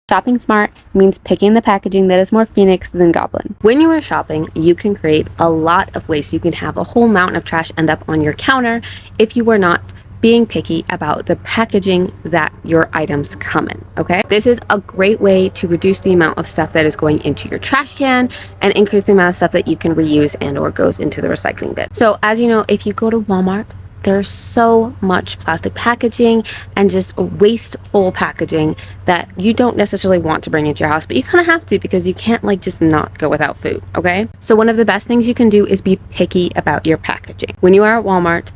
Shopping smart means picking the packaging that is more Phoenix than Goblin. When you are shopping, you can create a lot of waste. You can have a whole mountain of trash end up on your counter if you are not being picky about the packaging that your items come in, okay? This is a great way to reduce the amount of stuff that is going into your trash can and increase the amount of stuff that you can reuse and or goes into the recycling bin. So as you know, if you go to Walmart, there's so much plastic packaging and just wasteful packaging that you don't necessarily want to bring into your house, but you kind of have to because you can't like just not go without food, okay? So one of the best things you can do is be picky about your packaging. When you are at Walmart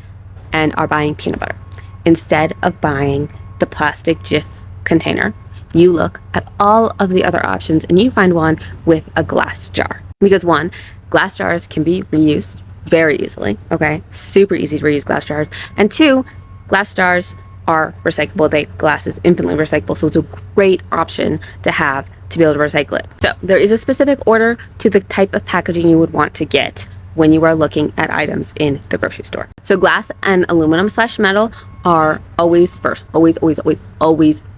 and are buying peanut butter, instead of buying the plastic Jif container, you look at all of the other options and you find one with a glass jar. Because one, glass jars can be reused very easily, okay? Super easy to reuse glass jars. And two, glass jars are recyclable. Glass is infinitely recyclable, so it's a great option to have to be able to recycle it. So there is a specific order to the type of packaging you would want to get when you are looking at items in the grocery store. So glass and aluminum/metal are always first. Always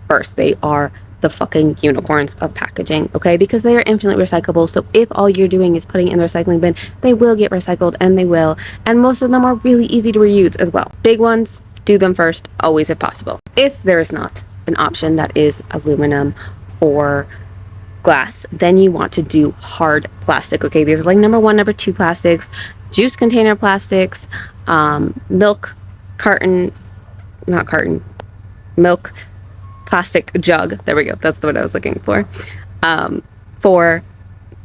first. They are the fucking unicorns of packaging, okay? Because they are infinitely recyclable. So if all you're doing is putting in the recycling bin, they will get recycled, and they will. And most of them are really easy to reuse as well. Big ones, do them first, always if possible. If there is not an option that is aluminum or glass, then you want to do hard plastic, okay? There's like number 1, number 2 plastics, juice container plastics, milk carton, not carton, milk plastic jug, there we go, that's the word I was looking for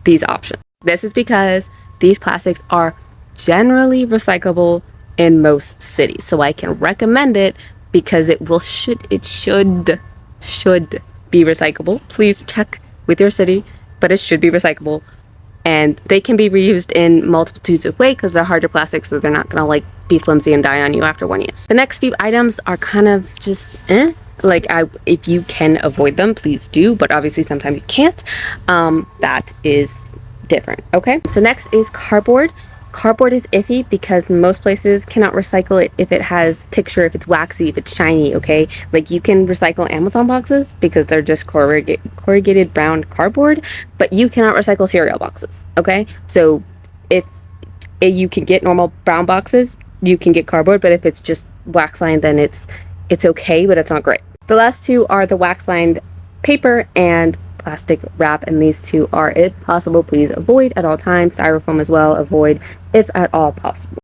these options. This is because these plastics are generally recyclable in most cities, so I can recommend it because it should be recyclable. Please check with your city, but it should be recyclable, and they can be reused in multitudes of ways because they're harder plastics, so they're not gonna like be flimsy and die on you after one use. The next few items are kind of just if you can avoid them, please do, but obviously sometimes you can't. That is different, okay? So next is cardboard. Cardboard is iffy because most places cannot recycle it if it has picture, if it's waxy, if it's shiny, okay? Like you can recycle Amazon boxes because they're just corrugated brown cardboard, but you cannot recycle cereal boxes, okay? So if you can get normal brown boxes, you can get cardboard, but if it's just wax lined, then it's okay, but it's not great. The last two are the wax lined paper and plastic wrap, and these two are, if possible, please avoid at all times. Styrofoam as well, avoid if at all possible.